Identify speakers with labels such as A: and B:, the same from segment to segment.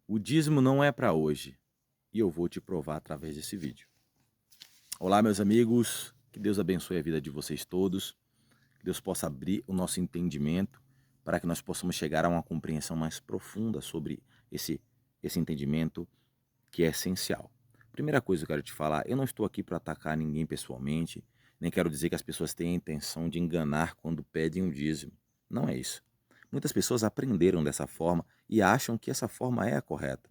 A: O dízimo não é para hoje e eu vou te provar através desse vídeo. Olá, meus amigos, que Deus abençoe a vida de vocês todos, que Deus possa abrir o nosso entendimento para que nós possamos chegar a uma compreensão mais profunda sobre esse entendimento que é essencial. Primeira coisa que eu quero te falar, eu não estou aqui para atacar ninguém pessoalmente, nem quero dizer que as pessoas têm a intenção de enganar quando pedem um dízimo. Não é isso. Muitas pessoas aprenderam dessa forma e acham que essa forma é a correta.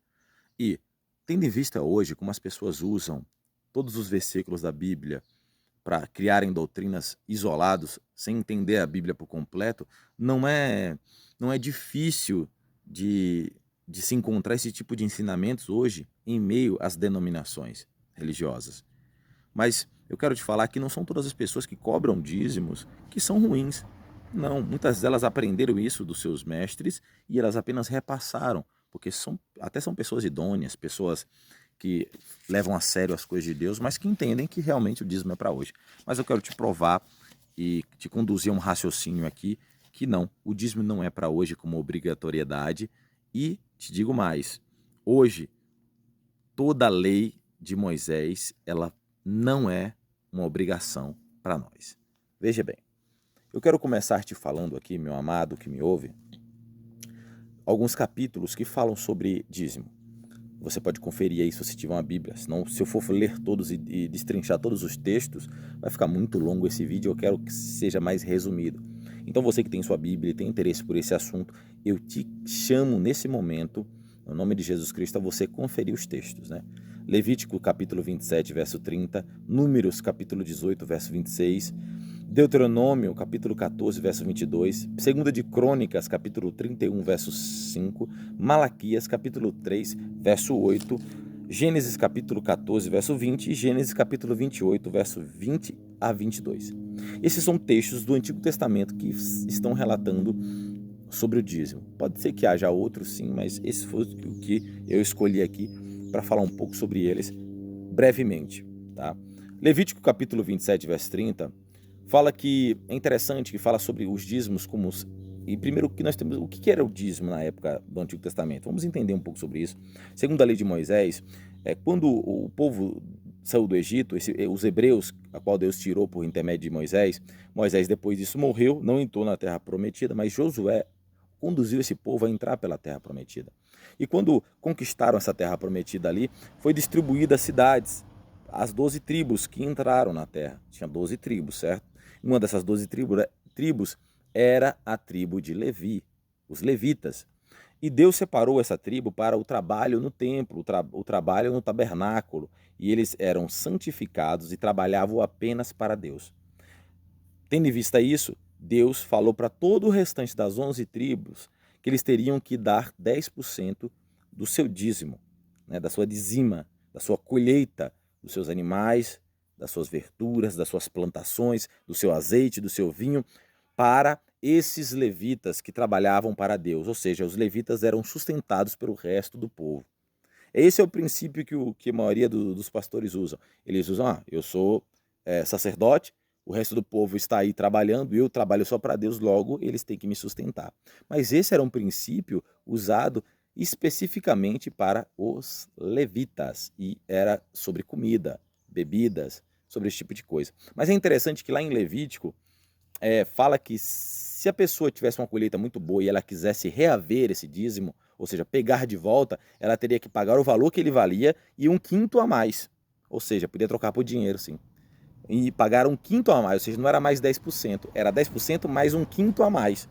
A: E, tendo em vista hoje como as pessoas usam todos os versículos da Bíblia para criarem doutrinas isolados, sem entender a Bíblia por completo, não é difícil de se encontrar esse tipo de ensinamentos hoje em meio às denominações religiosas. Mas eu quero te falar que não são todas as pessoas que cobram dízimos que são ruins. Não, muitas delas aprenderam isso dos seus mestres e elas apenas repassaram, porque são pessoas idôneas, pessoas que levam a sério as coisas de Deus, mas que entendem que realmente o dízimo é para hoje. Mas eu quero te provar e te conduzir a um raciocínio aqui que não, o dízimo não é para hoje como obrigatoriedade. E te digo mais, hoje toda a lei de Moisés, ela não é uma obrigação para nós. Veja bem, eu quero começar te falando aqui, meu amado que me ouve, alguns capítulos que falam sobre dízimo. Você pode conferir aí se você tiver uma Bíblia, senão se eu for ler todos e destrinchar todos os textos, vai ficar muito longo esse vídeo, eu quero que seja mais resumido. Então você que tem sua Bíblia e tem interesse por esse assunto, eu te chamo nesse momento, no nome de Jesus Cristo, a você conferir os textos, né? Levítico capítulo 27, verso 30, Números capítulo 18, verso 26, Deuteronômio, capítulo 14, verso 22, Segunda de Crônicas, capítulo 31, verso 5, Malaquias, capítulo 3, verso 8, Gênesis, capítulo 14, verso 20 e Gênesis, capítulo 28, verso 20 a 22. Esses são textos do Antigo Testamento que estão relatando sobre o dízimo. Pode ser que haja outros sim, mas esse foi o que eu escolhi aqui para falar um pouco sobre eles brevemente, tá? Levítico, capítulo 27, verso 30, fala que é interessante, que fala sobre os dízimos como e primeiro que nós temos, o que era o dízimo na época do Antigo Testamento? Vamos entender um pouco sobre isso. Segundo a lei de Moisés, quando o povo saiu do Egito, os hebreus, a qual Deus tirou por intermédio de Moisés, Moisés depois disso morreu, não entrou na terra prometida, mas Josué conduziu esse povo a entrar pela terra prometida. E quando conquistaram essa terra prometida ali, foi distribuída as cidades, as 12 tribos que entraram na terra. Tinha 12 tribos, certo? Uma dessas 12 tribos era a tribo de Levi, os levitas. E Deus separou essa tribo para o trabalho no templo, o trabalho no tabernáculo. E eles eram santificados e trabalhavam apenas para Deus. Tendo em vista isso, Deus falou para todo o restante das 11 tribos que eles teriam que dar 10% do seu dízimo, né, da sua dizima, da sua colheita, dos seus animais, das suas verduras, das suas plantações, do seu azeite, do seu vinho, para esses levitas que trabalhavam para Deus. Ou seja, os levitas eram sustentados pelo resto do povo. Esse é o princípio que a maioria dos pastores usam. Eles usam, eu sou sacerdote, o resto do povo está aí trabalhando, eu trabalho só para Deus, logo eles têm que me sustentar. Mas esse era um princípio usado especificamente para os levitas, e era sobre comida, bebidas, sobre esse tipo de coisa. Mas é interessante que lá em Levítico, fala que se a pessoa tivesse uma colheita muito boa e ela quisesse reaver esse dízimo, ou seja, pegar de volta, ela teria que pagar o valor que ele valia e um quinto a mais. Ou seja, podia trocar por dinheiro, sim. E pagar um quinto a mais, ou seja, não era mais 10%, era 10% mais um quinto a mais.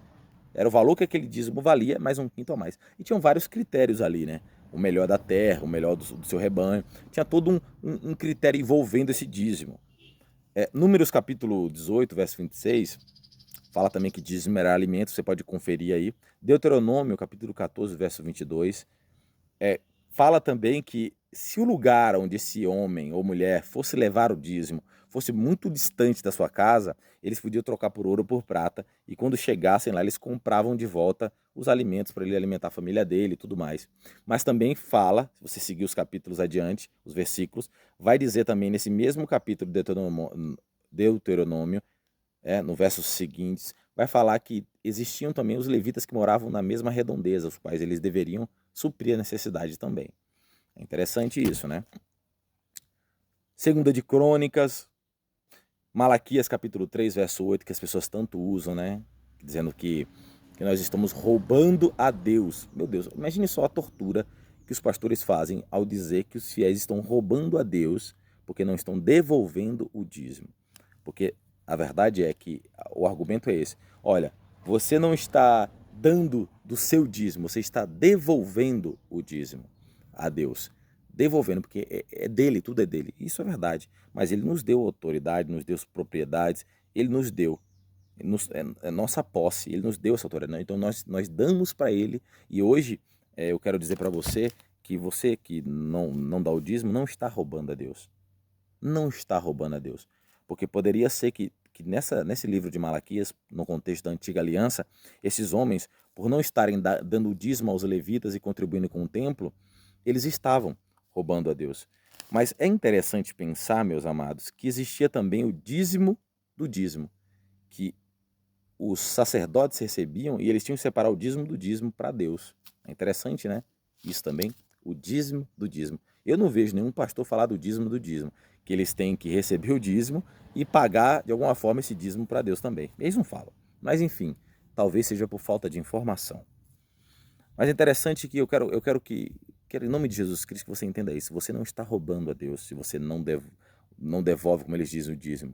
A: Era o valor que aquele dízimo valia, mais um quinto a mais. E tinham vários critérios ali, né? O melhor da terra, o melhor do seu rebanho. Tinha todo um critério envolvendo esse dízimo. Números capítulo 18, verso 26, fala também que dízimo era alimento, você pode conferir aí. Deuteronômio capítulo 14, verso 22, fala também que se o lugar onde esse homem ou mulher fosse levar o dízimo fosse muito distante da sua casa, eles podiam trocar por ouro ou por prata, e quando chegassem lá eles compravam de volta os alimentos para ele alimentar a família dele e tudo mais. Mas também fala, se você seguir os capítulos adiante, os versículos, vai dizer também nesse mesmo capítulo de Deuteronômio, no versos seguintes, vai falar que existiam também os levitas que moravam na mesma redondeza, os quais eles deveriam suprir a necessidade também. É interessante isso, né? Segunda de Crônicas, Malaquias capítulo 3, verso 8, que as pessoas tanto usam, né? Dizendo que nós estamos roubando a Deus. Meu Deus, imagine só a tortura que os pastores fazem ao dizer que os fiéis estão roubando a Deus porque não estão devolvendo o dízimo. Porque a verdade é que o argumento é esse. Olha, você não está dando do seu dízimo, você está devolvendo o dízimo a Deus. Devolvendo, porque é dele, tudo é dele. Isso é verdade. Mas ele nos deu autoridade, nos deu propriedades, ele nos deu. É nossa posse, ele nos deu essa autoridade. Então nós damos para ele. E hoje eu quero dizer para você que não dá o dízimo não está roubando a Deus. Não está roubando a Deus. Porque poderia ser que nesse livro de Malaquias, no contexto da antiga aliança, esses homens, por não estarem dando o dízimo aos levitas e contribuindo com o templo, eles estavam roubando a Deus. Mas é interessante pensar, meus amados, que existia também o dízimo do dízimo, que os sacerdotes recebiam e eles tinham que separar o dízimo do dízimo para Deus. É interessante, né? Isso também, o dízimo do dízimo. Eu não vejo nenhum pastor falar do dízimo, que eles têm que receber o dízimo e pagar de alguma forma esse dízimo para Deus também. Eles não falam. Mas enfim, talvez seja por falta de informação. Mas é interessante que eu quero que em nome de Jesus Cristo, que você entenda isso. Você não está roubando a Deus se você não devolve, como eles dizem, o dízimo.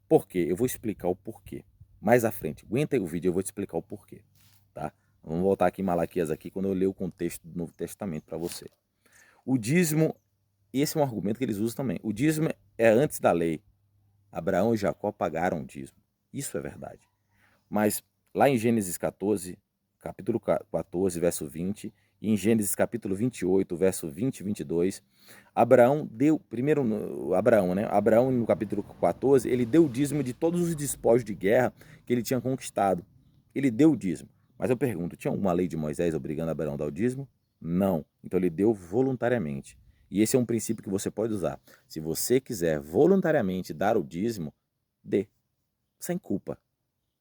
A: Por quê? Eu vou explicar o porquê. Mais à frente, aguenta aí o vídeo, eu vou te explicar o porquê. Tá? Vamos voltar aqui em Malaquias, aqui, quando eu ler o contexto do Novo Testamento para você. O dízimo, esse é um argumento que eles usam também. O dízimo é antes da lei. Abraão e Jacó pagaram o dízimo. Isso é verdade. Mas lá em Gênesis 14, capítulo 14, verso 20, e em Gênesis capítulo 28, verso 20 e 22, Abraão deu, primeiro Abraão, né? Abraão no capítulo 14, ele deu o dízimo de todos os despojos de guerra que ele tinha conquistado. Ele deu o dízimo. Mas eu pergunto, tinha alguma lei de Moisés obrigando Abraão a dar o dízimo? Não. Então ele deu voluntariamente. E esse é um princípio que você pode usar. Se você quiser voluntariamente dar o dízimo, dê. Sem culpa.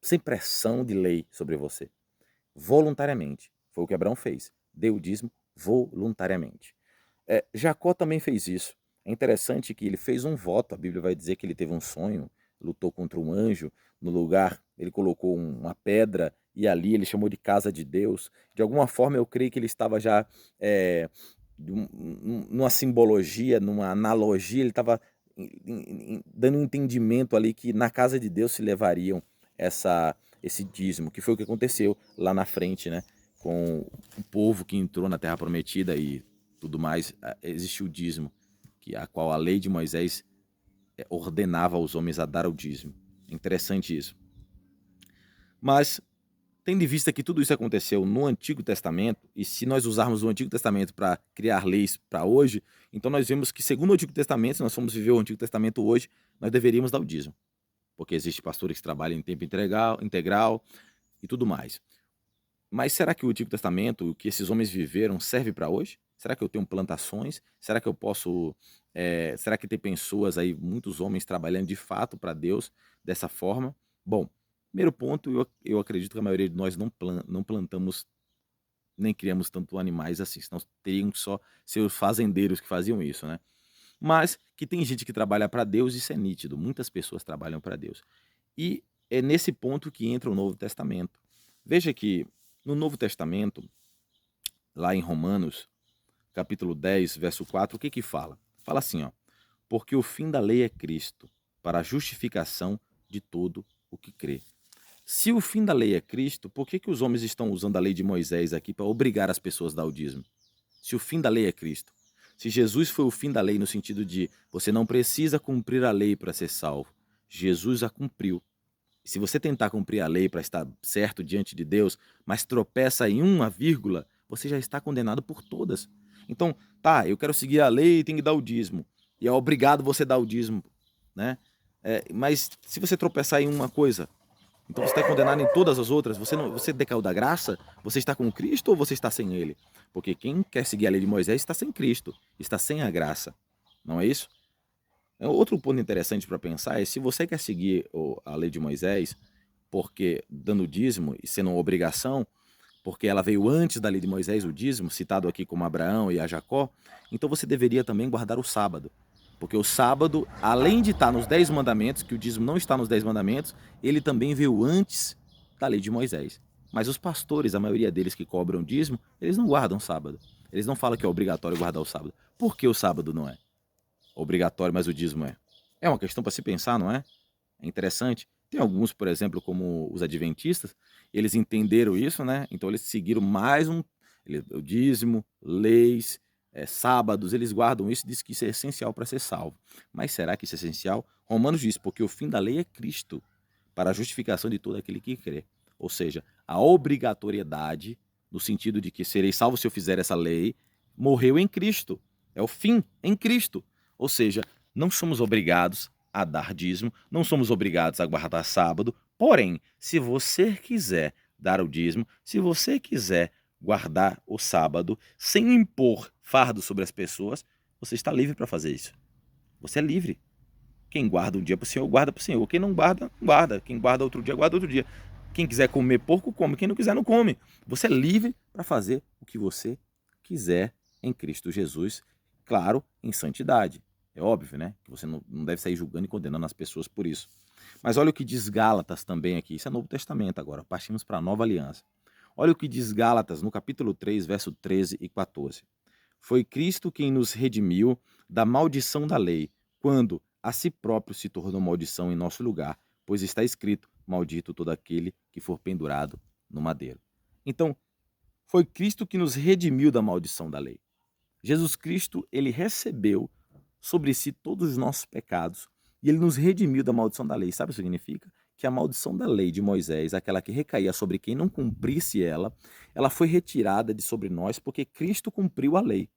A: Sem pressão de lei sobre você. Voluntariamente. Foi o que Abraão fez. Deu o dízimo voluntariamente. Jacó também fez isso. É interessante que ele fez um voto. A Bíblia vai dizer que ele teve um sonho, lutou contra um anjo. No lugar, ele colocou uma pedra e ali ele chamou de casa de Deus. De alguma forma, eu creio que ele estava já numa simbologia, numa analogia, ele estava dando um entendimento ali que na casa de Deus se levariam esse dízimo, que foi o que aconteceu lá na frente, né? Com o povo que entrou na Terra Prometida e tudo mais, existiu o dízimo, a qual a lei de Moisés ordenava aos homens a dar o dízimo. Interessante isso. Mas, tendo em vista que tudo isso aconteceu no Antigo Testamento, e se nós usarmos o Antigo Testamento para criar leis para hoje, então nós vemos que, segundo o Antigo Testamento, se nós formos viver o Antigo Testamento hoje, nós deveríamos dar o dízimo. Porque existem pastores que trabalham em tempo integral e tudo mais. Mas será que o Antigo Testamento, o que esses homens viveram, serve para hoje? Será que eu tenho plantações? Será que eu posso... será que tem pessoas aí, muitos homens trabalhando de fato para Deus dessa forma? Bom, primeiro ponto, eu acredito que a maioria de nós não plantamos nem criamos tanto animais assim, senão teriam só seus fazendeiros que faziam isso, né? Mas que tem gente que trabalha para Deus, isso é nítido. Muitas pessoas trabalham para Deus. E é nesse ponto que entra o Novo Testamento. Veja que no Novo Testamento, lá em Romanos, capítulo 10, verso 4, o que que fala? Fala assim, ó: porque o fim da lei é Cristo, para a justificação de todo o que crê. Se o fim da lei é Cristo, por que que os homens estão usando a lei de Moisés aqui para obrigar as pessoas a dar o dízimo? Se o fim da lei é Cristo. Se Jesus foi o fim da lei no sentido de você não precisa cumprir a lei para ser salvo, Jesus a cumpriu. Se você tentar cumprir a lei para estar certo diante de Deus, mas tropeça em uma vírgula, você já está condenado por todas. Então, tá, eu quero seguir a lei e tenho que dar o dízimo. E é obrigado você dar o dízimo, né? Mas se você tropeçar em uma coisa, então você está condenado em todas as outras. Você decaiu da graça? Você está com Cristo ou você está sem Ele? Porque quem quer seguir a lei de Moisés está sem Cristo, está sem a graça. Não é isso? Outro ponto interessante para pensar é se você quer seguir a lei de Moisés, porque dando dízimo e sendo uma obrigação, porque ela veio antes da lei de Moisés, o dízimo, citado aqui como Abraão e a Jacó, então você deveria também guardar o sábado. Porque o sábado, além de estar nos 10 mandamentos, que o dízimo não está nos 10 mandamentos, ele também veio antes da lei de Moisés. Mas os pastores, a maioria deles que cobram dízimo, eles não guardam o sábado. Eles não falam que é obrigatório guardar o sábado. Por que o sábado não é obrigatório, mas o dízimo é? É uma questão para se pensar, não é? É interessante. Tem alguns, por exemplo, como os adventistas, eles entenderam isso, né? Então eles seguiram mais o dízimo, leis, sábados, eles guardam isso e dizem que isso é essencial para ser salvo. Mas será que isso é essencial? Romanos diz, porque o fim da lei é Cristo, para a justificação de todo aquele que crê. Ou seja, a obrigatoriedade, no sentido de que serei salvo se eu fizer essa lei, morreu em Cristo. É o fim em Cristo. Ou seja, não somos obrigados a dar dízimo, não somos obrigados a guardar sábado, porém, se você quiser dar o dízimo, se você quiser guardar o sábado, sem impor fardo sobre as pessoas, você está livre para fazer isso. Você é livre. Quem guarda um dia para o Senhor, guarda para o Senhor. Quem não guarda, não guarda. Quem guarda outro dia, guarda outro dia. Quem quiser comer porco, come. Quem não quiser, não come. Você é livre para fazer o que você quiser em Cristo Jesus, claro, em santidade. É óbvio, né? Que você não deve sair julgando e condenando as pessoas por isso. Mas olha o que diz Gálatas também aqui. Isso é Novo Testamento agora. Partimos para a Nova Aliança. Olha o que diz Gálatas no capítulo 3, verso 13 e 14. Foi Cristo quem nos redimiu da maldição da lei, quando a si próprio se tornou maldição em nosso lugar, pois está escrito, maldito todo aquele que for pendurado no madeiro. Então, foi Cristo que nos redimiu da maldição da lei. Jesus Cristo, ele recebeu sobre si todos os nossos pecados e ele nos redimiu da maldição da lei. Sabe o que significa? Que a maldição da lei de Moisés, aquela que recaía sobre quem não cumprisse ela foi retirada de sobre nós porque Cristo cumpriu a lei.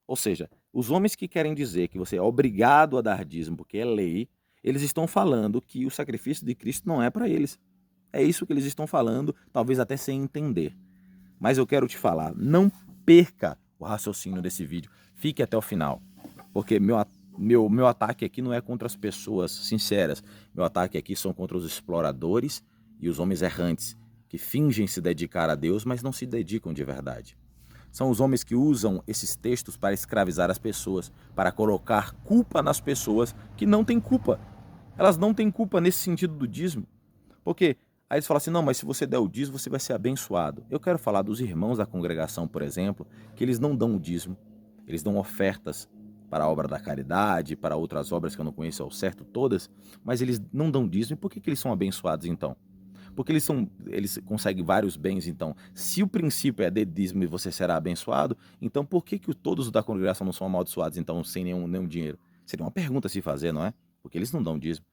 A: Ou seja, os homens que querem dizer que você é obrigado a dar dízimo porque é lei, eles estão falando que o sacrifício de Cristo não é para eles. É isso que eles estão falando, talvez até sem entender. Mas eu quero te falar, não perca o raciocínio desse vídeo. Fique até o final, porque meu ataque aqui não é contra as pessoas sinceras. Meu ataque aqui são contra os exploradores e os homens errantes, que fingem se dedicar a Deus, mas não se dedicam de verdade. São os homens que usam esses textos para escravizar as pessoas, para colocar culpa nas pessoas que não têm culpa. Elas não têm culpa nesse sentido do dízimo. Porque aí eles falam assim, não, mas se você der o dízimo, você vai ser abençoado. Eu quero falar dos irmãos da congregação, por exemplo, que eles não dão o dízimo, eles dão ofertas para a obra da caridade, para outras obras que eu não conheço ao certo todas, mas eles não dão dízimo. E por que eles são abençoados então? Porque eles conseguem vários bens, então. Se o princípio é de dízimo e você será abençoado, então por que todos da congregação não são amaldiçoados, então, sem nenhum dinheiro? Seria uma pergunta a se fazer, não é? Porque eles não dão dízimo.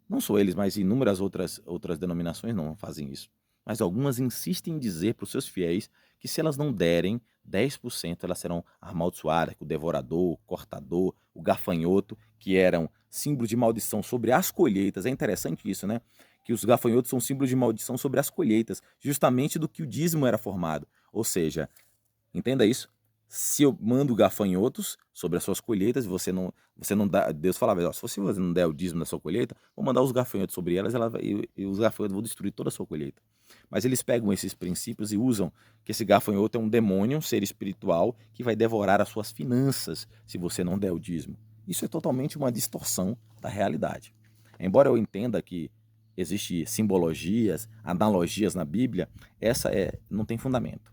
A: Não só eles, mas inúmeras outras denominações não fazem isso. Mas algumas insistem em dizer para os seus fiéis que se elas não derem 10%, elas serão amaldiçoadas, que o devorador, o cortador, o gafanhoto, que eram símbolos de maldição sobre as colheitas. É interessante isso, né? Que os gafanhotos são símbolos de maldição sobre as colheitas, justamente do que o dízimo era formado. Ou seja, entenda isso. Se eu mando gafanhotos sobre as suas colheitas, você não dá, Deus falava, ó, se você não der o dízimo da sua colheita, vou mandar os gafanhotos sobre elas, e os gafanhotos vão destruir toda a sua colheita. Mas eles pegam esses princípios e usam que esse gafanhoto é um demônio, um ser espiritual, que vai devorar as suas finanças se você não der o dízimo. Isso é totalmente uma distorção da realidade. Embora eu entenda que existem simbologias, analogias na Bíblia, não tem fundamento.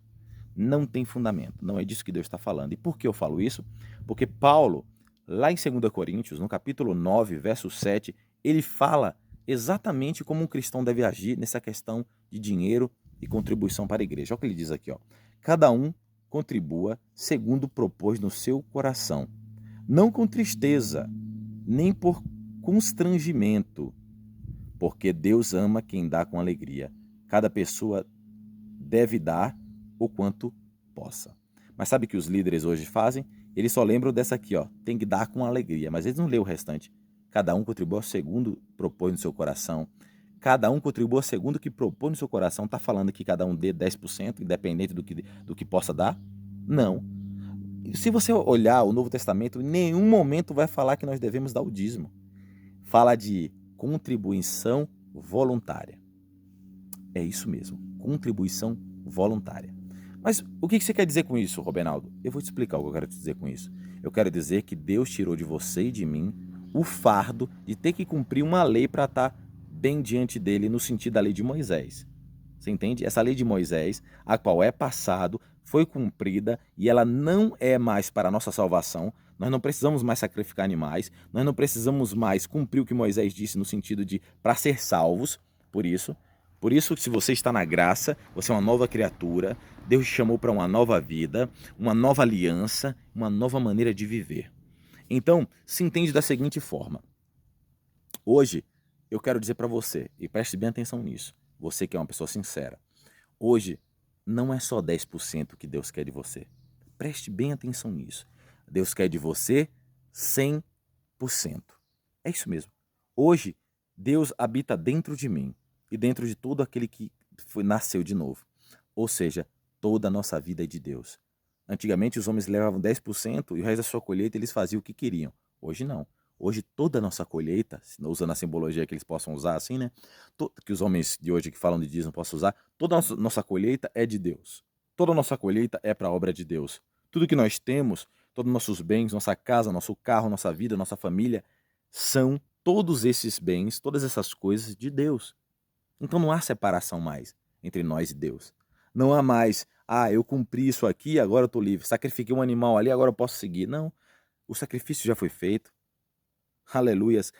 A: Não tem fundamento, não é disso que Deus está falando. E por que eu falo isso? Porque Paulo, lá em 2 Coríntios, no capítulo 9, verso 7, ele fala exatamente como um cristão deve agir nessa questão de dinheiro e contribuição para a igreja. Olha o que ele diz aqui, ó. Cada um contribua segundo propôs no seu coração, não com tristeza, nem por constrangimento, porque Deus ama quem dá com alegria. Cada pessoa deve dar o quanto possa. Mas sabe o que os líderes hoje fazem? Eles só lembram dessa aqui, ó, tem que dar com alegria, mas eles não lêem o restante. Cada um contribua segundo propõe no seu coração. Cada um contribua segundo o que propõe no seu coração. Está falando que cada um dê 10%, independente do que possa dar? Não. Se você olhar o Novo Testamento, em nenhum momento vai falar que nós devemos dar o dízimo. Fala de contribuição voluntária. É isso mesmo, contribuição voluntária. Mas o que você quer dizer com isso, Robenaldo? Eu vou te explicar o que eu quero te dizer com isso. Eu quero dizer que Deus tirou de você e de mim o fardo de ter que cumprir uma lei para estar bem diante dele, no sentido da lei de Moisés. Você entende? Essa lei de Moisés, a qual é passado, foi cumprida e ela não é mais para a nossa salvação. Nós não precisamos mais sacrificar animais, nós não precisamos mais cumprir o que Moisés disse no sentido de para ser salvos. Por isso, se você está na graça, você é uma nova criatura, Deus te chamou para uma nova vida, uma nova aliança, uma nova maneira de viver. Então, se entende da seguinte forma. Hoje, eu quero dizer para você, e preste bem atenção nisso, você que é uma pessoa sincera. Hoje, não é só 10% que Deus quer de você. Preste bem atenção nisso. Deus quer de você 100%. É isso mesmo. Hoje, Deus habita dentro de mim e dentro de todo aquele que nasceu de novo. Ou seja, toda a nossa vida é de Deus. Antigamente, os homens levavam 10% e o resto da sua colheita eles faziam o que queriam. Hoje não. Hoje toda a nossa colheita, usando a simbologia que eles possam usar assim, né? Que os homens de hoje que falam de dízimo possam usar, toda a nossa colheita é de Deus. Toda a nossa colheita é para a obra de Deus. Tudo que nós temos, todos os nossos bens, nossa casa, nosso carro, nossa vida, nossa família, são todos esses bens, todas essas coisas de Deus. Então não há separação mais entre nós e Deus. Não há mais, eu cumpri isso aqui, agora eu estou livre. Sacrifiquei um animal ali, agora eu posso seguir. Não, o sacrifício já foi feito. Aleluias.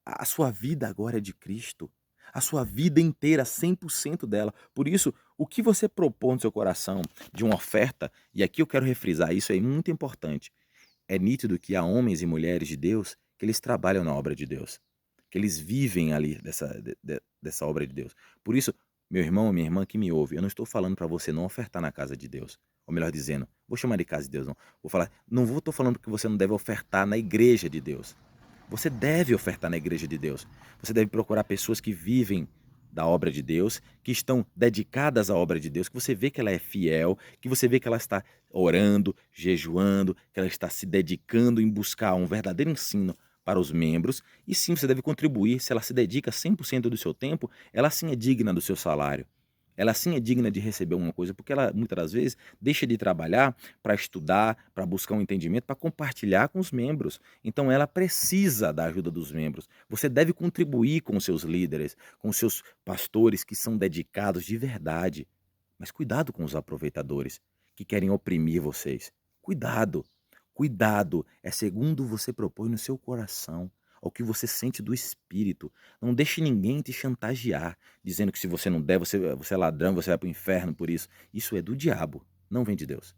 A: A sua vida agora é de Cristo. A sua vida inteira, 100% dela. Por isso, o que você propõe no seu coração de uma oferta, e aqui eu quero refrisar isso, é muito importante. É nítido que há homens e mulheres de Deus que eles trabalham na obra de Deus, que eles vivem ali dessa obra de Deus. Por isso, meu irmão, minha irmã que me ouve, eu não estou falando para você não ofertar na casa de Deus. Ou melhor dizendo, vou chamar de casa de Deus, não. Estou falando que você não deve ofertar na igreja de Deus. Você deve ofertar na igreja de Deus. Você deve procurar pessoas que vivem da obra de Deus, que estão dedicadas à obra de Deus, que você vê que ela é fiel, que você vê que ela está orando, jejuando, que ela está se dedicando em buscar um verdadeiro ensino para os membros. E sim, você deve contribuir. Se ela se dedica 100% do seu tempo, ela sim é digna do seu salário. Ela sim é digna de receber uma coisa, porque ela muitas das vezes deixa de trabalhar para estudar, para buscar um entendimento, para compartilhar com os membros. Então ela precisa da ajuda dos membros. Você deve contribuir com os seus líderes, com os seus pastores que são dedicados de verdade. Mas cuidado com os aproveitadores que querem oprimir vocês. Cuidado, cuidado. É segundo você propõe no seu coração, ao que você sente do espírito. Não deixe ninguém te chantagear, dizendo que se você não der, você é ladrão, você vai para o inferno por isso. Isso é do diabo, não vem de Deus.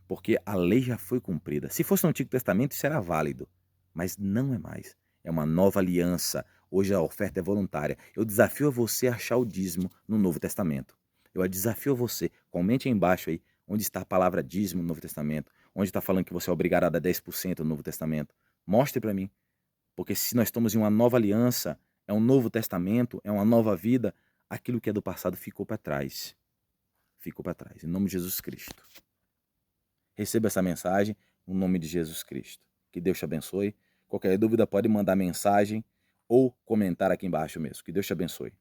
A: Porque a lei já foi cumprida. Se fosse no Antigo Testamento, isso era válido. Mas não é mais. É uma nova aliança. Hoje a oferta é voluntária. Eu desafio a você a achar o dízimo no Novo Testamento. Eu desafio a você, comente aí embaixo aí, onde está a palavra dízimo no Novo Testamento, onde está falando que você é obrigado a dar 10% no Novo Testamento. Mostre para mim. Porque se nós estamos em uma nova aliança, é um novo testamento, é uma nova vida, aquilo que é do passado ficou para trás. Ficou para trás. Em nome de Jesus Cristo. Receba essa mensagem no nome de Jesus Cristo. Que Deus te abençoe. Qualquer dúvida pode mandar mensagem ou comentar aqui embaixo mesmo. Que Deus te abençoe.